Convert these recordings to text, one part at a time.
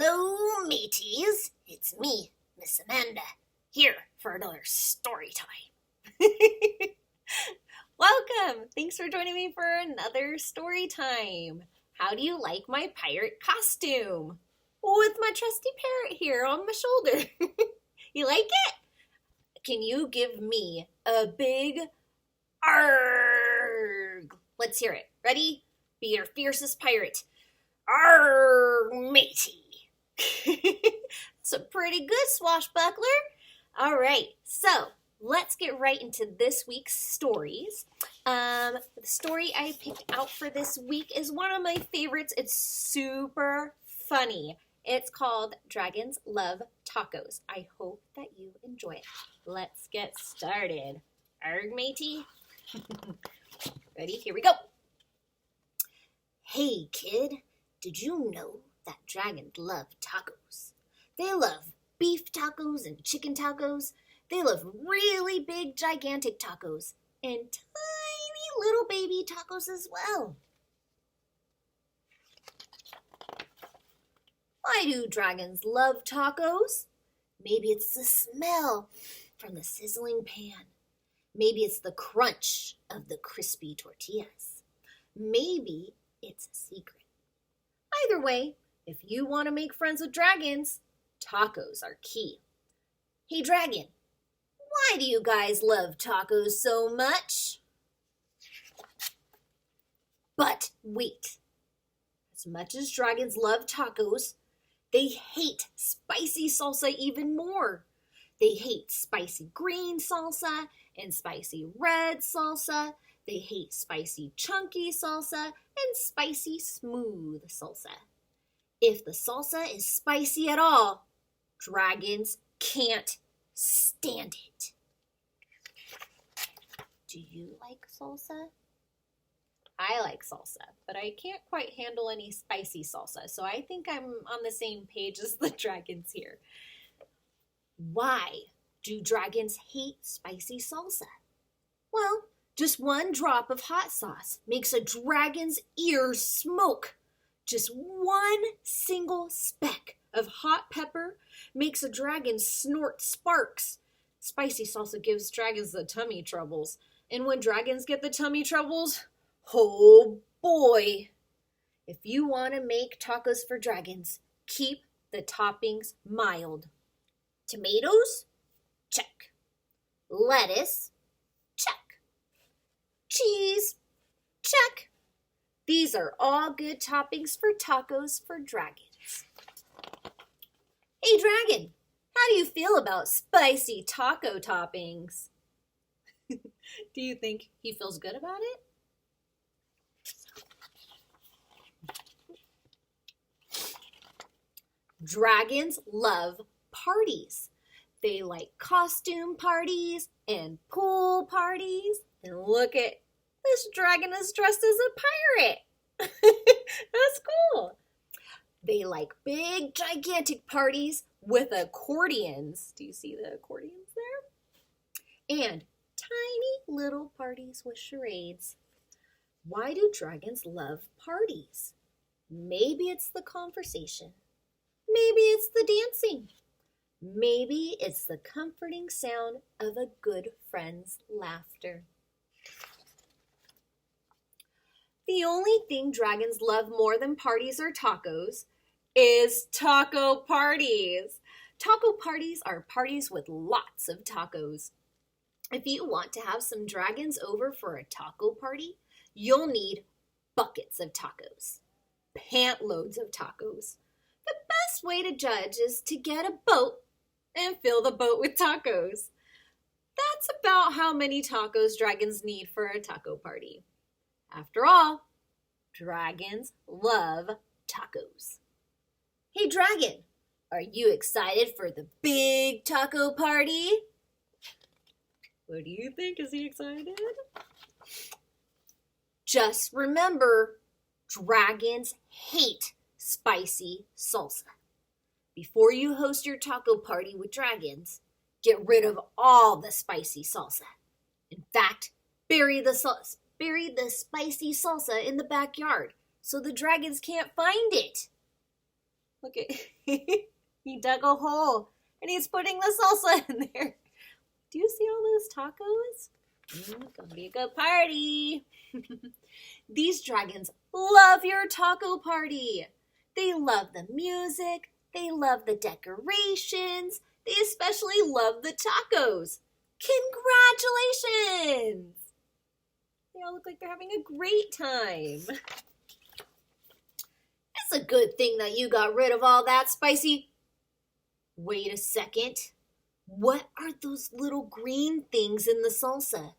Hello, mateys. It's me, Miss Amanda, here for another story time. Welcome! Thanks for joining me for another story time. How do you like my pirate costume? With my trusty parrot here on my shoulder. You like it? Can you give me a big arrgh? Let's hear it. Ready? Be your fiercest pirate. Arrgh, matey. It's a pretty good swashbuckler. All right, so let's get right into this week's stories. The story I picked out for this week is one of my favorites. It's super funny. It's called Dragons Love Tacos. I hope that you enjoy it. Let's get started. Arg, matey. Ready? Here we go. Hey, kid, did you know that dragons love tacos? They love beef tacos and chicken tacos. They love really big, gigantic tacos and tiny little baby tacos as well. Why do dragons love tacos? Maybe it's the smell from the sizzling pan. Maybe it's the crunch of the crispy tortillas. Maybe it's a secret. Either way, if you want to make friends with dragons, tacos are key. Hey, dragon, why do you guys love tacos so much? But wait, as much as dragons love tacos, they hate spicy salsa even more. They hate spicy green salsa and spicy red salsa. They hate spicy chunky salsa and spicy smooth salsa. If the salsa is spicy at all, dragons can't stand it. Do you like salsa? I like salsa, but I can't quite handle any spicy salsa, so I think I'm on the same page as the dragons here. Why do dragons hate spicy salsa? Well, just one drop of hot sauce makes a dragon's ears smoke. Just one single speck of hot pepper makes a dragon snort sparks. Spicy salsa gives dragons the tummy troubles. And when dragons get the tummy troubles, oh boy. If you want to make tacos for dragons, keep the toppings mild. Tomatoes? Check. Lettuce? Check. Cheese? Check. These are all good toppings for tacos for dragons. Hey, dragon, how do you feel about spicy taco toppings? Do you think he feels good about it? Dragons love parties. They like costume parties and pool parties. And look at this dragon is dressed as a pirate. That's cool. They like big, gigantic parties with accordions. Do you see the accordions there? And tiny little parties with charades. Why do dragons love parties? Maybe it's the conversation. Maybe it's the dancing. Maybe it's the comforting sound of a good friend's laughter. The only thing dragons love more than parties or tacos is taco parties. Taco parties are parties with lots of tacos. If you want to have some dragons over for a taco party, you'll need buckets of tacos, pant loads of tacos. The best way to judge is to get a boat and fill the boat with tacos. That's about how many tacos dragons need for a taco party. After all, dragons love tacos. Hey, dragon, are you excited for the big taco party? What do you think? Is he excited? Just remember, dragons hate spicy salsa. Before you host your taco party with dragons, get rid of all the spicy salsa. In fact, bury the spicy salsa in the backyard so the dragons can't find it. Look at He dug a hole and he's putting the salsa in there. Do you see all those tacos? Gonna be a good party. These dragons love your taco party. They love the music. They love the decorations. They especially love the tacos. Congratulations! They all look like they're having a great time. It's a good thing that you got rid of all that spicy. Wait a second. What are those little green things in the salsa?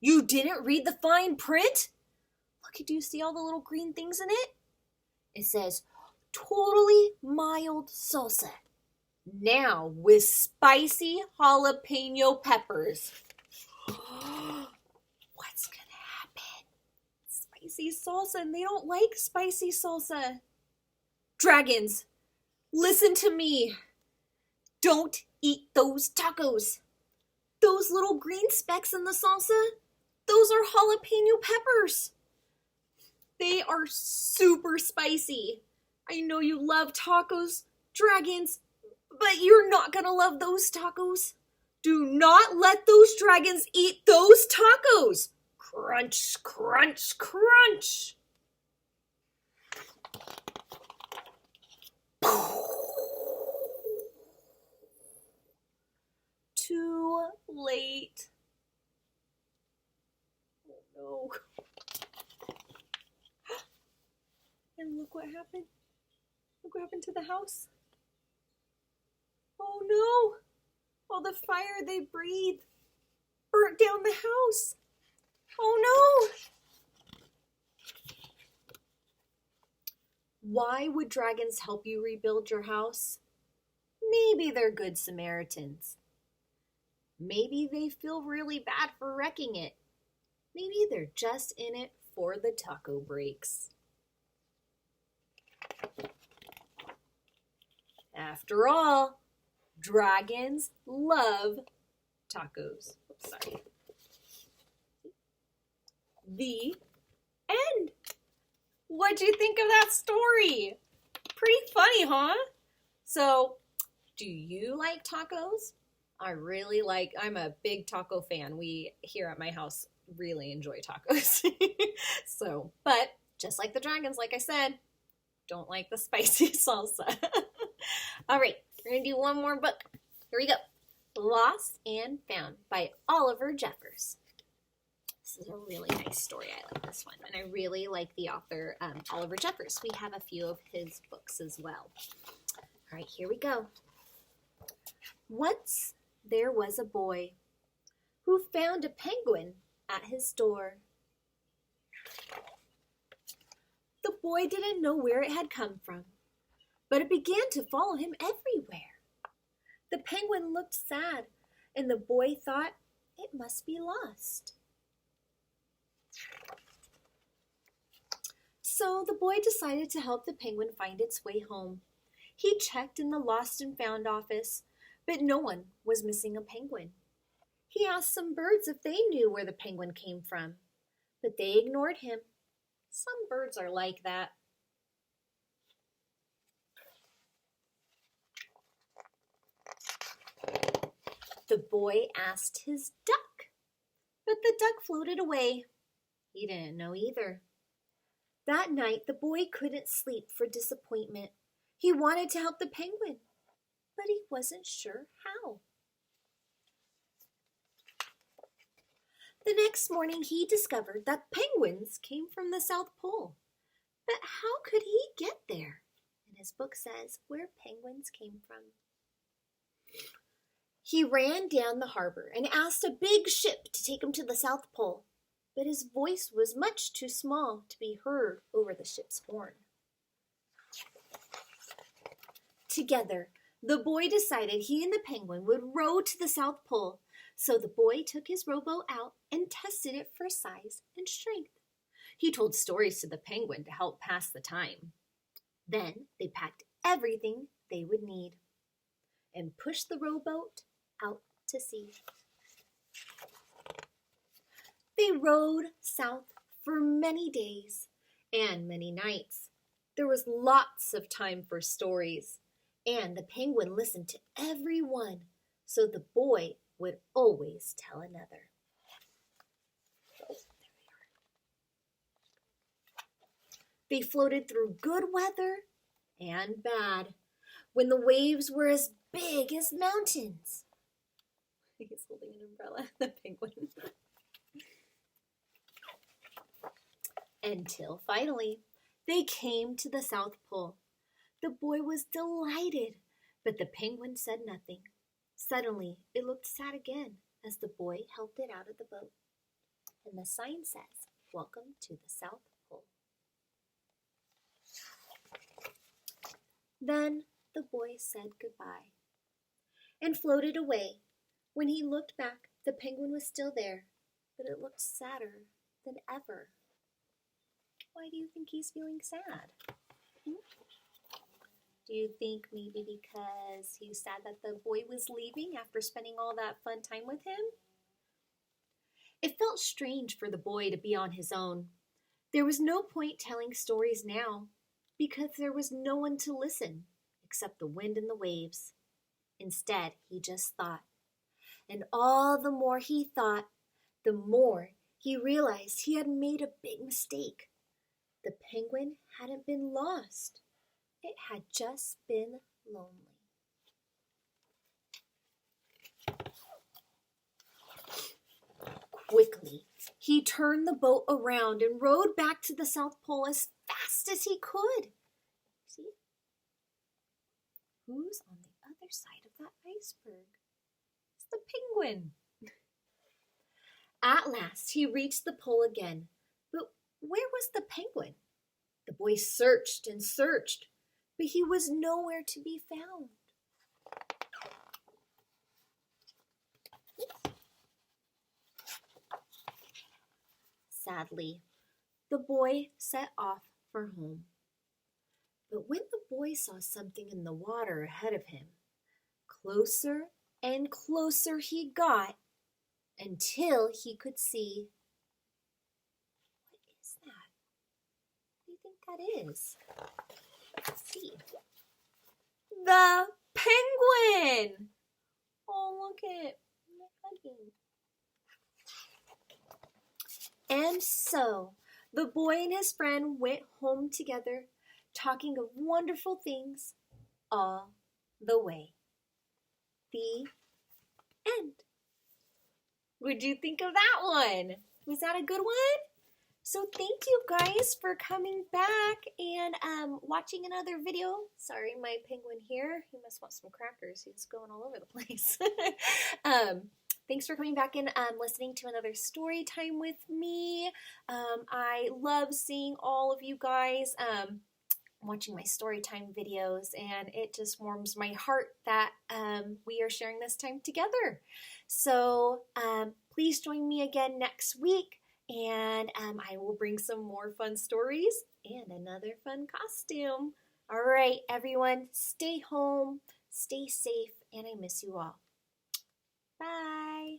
You didn't read the fine print? Look, do you see all the little green things in it? It says, totally mild salsa. Now with spicy jalapeno peppers. What's gonna happen? Spicy salsa, and they don't like spicy salsa. Dragons, listen to me. Don't eat those tacos. Those little green specks in the salsa, those are jalapeno peppers. They are super spicy. I know you love tacos, dragons, but you're not gonna love those tacos. Do not let those dragons eat those tacos. Crunch, crunch, crunch. Too late. Oh no. And look what happened. Look what happened to the house. Oh no. All the fire they breathed burnt down the house. Oh no. Why would dragons help you rebuild your house? Maybe they're good Samaritans. Maybe they feel really bad for wrecking it. Maybe they're just in it for the taco breaks. After all, dragons love tacos. Oops, sorry. The end. What'd you think of that story? Pretty funny, huh? So, do you like tacos? I'm a big taco fan. We here at my house really enjoy tacos. But just like the dragons, like I said, don't like the spicy salsa. All right, we're going to do one more book. Here we go. Lost and Found by Oliver Jeffers. This is a really nice story. I like this one. And I really like the author, Oliver Jeffers. We have a few of his books as well. All right, here we go. Once there was a boy who found a penguin at his door. The boy didn't know where it had come from, but it began to follow him everywhere. The penguin looked sad, and the boy thought it must be lost. So the boy decided to help the penguin find its way home. He checked in the Lost and Found office, but no one was missing a penguin. He asked some birds if they knew where the penguin came from, but they ignored him. Some birds are like that. The boy asked his duck, but the duck floated away. He didn't know either. That night, the boy couldn't sleep for disappointment. He wanted to help the penguin, but he wasn't sure how. The next morning, he discovered that penguins came from the South Pole. But how could he get there? And his book says where penguins came from. He ran down the harbor and asked a big ship to take him to the South Pole, but his voice was much too small to be heard over the ship's horn. Together, the boy decided he and the penguin would row to the South Pole. So the boy took his rowboat out and tested it for size and strength. He told stories to the penguin to help pass the time. Then they packed everything they would need and pushed the rowboat out to sea. They rowed south for many days and many nights. There was lots of time for stories, and the penguin listened to every one, so the boy would always tell another. They floated through good weather and bad, when the waves were as big as mountains. He's holding an umbrella, the penguin. Until finally, they came to the South Pole. The boy was delighted, but the penguin said nothing. Suddenly, it looked sad again as the boy helped it out of the boat. And the sign says, "Welcome to the South Pole." Then the boy said goodbye and floated away. When he looked back, the penguin was still there, but it looked sadder than ever. Why do you think he's feeling sad? Do you think maybe because he's sad that the boy was leaving after spending all that fun time with him? It felt strange for the boy to be on his own. There was no point telling stories now because there was no one to listen except the wind and the waves. Instead, he just thought. And all the more he thought, the more he realized he had made a big mistake. The penguin hadn't been lost. It had just been lonely. Quickly, he turned the boat around and rowed back to the South Pole as fast as he could. See? Who's on the other side of that iceberg? It's the penguin. At last, he reached the pole again. But where was the penguin? The boy searched and searched, but he was nowhere to be found. Sadly, the boy set off for home. But when the boy saw something in the water ahead of him, closer and closer he got until he could see. What is that? What do you think that is? Let's see. The penguin! Oh, look at it. Hugging. And so the boy and his friend went home together, talking of wonderful things all the way. The end. What'd you think of that one? Was that a good one? So thank you guys for coming back and watching another video. Sorry, my penguin here. He must want some crackers. He's going all over the place. Thanks for coming back and listening to another story time with me. I love seeing all of you guys watching my story time videos, and it just warms my heart that we are sharing this time together. So please join me again next week, and I will bring some more fun stories and another fun costume. All right, everyone, stay home, stay safe, and I miss you all. Bye.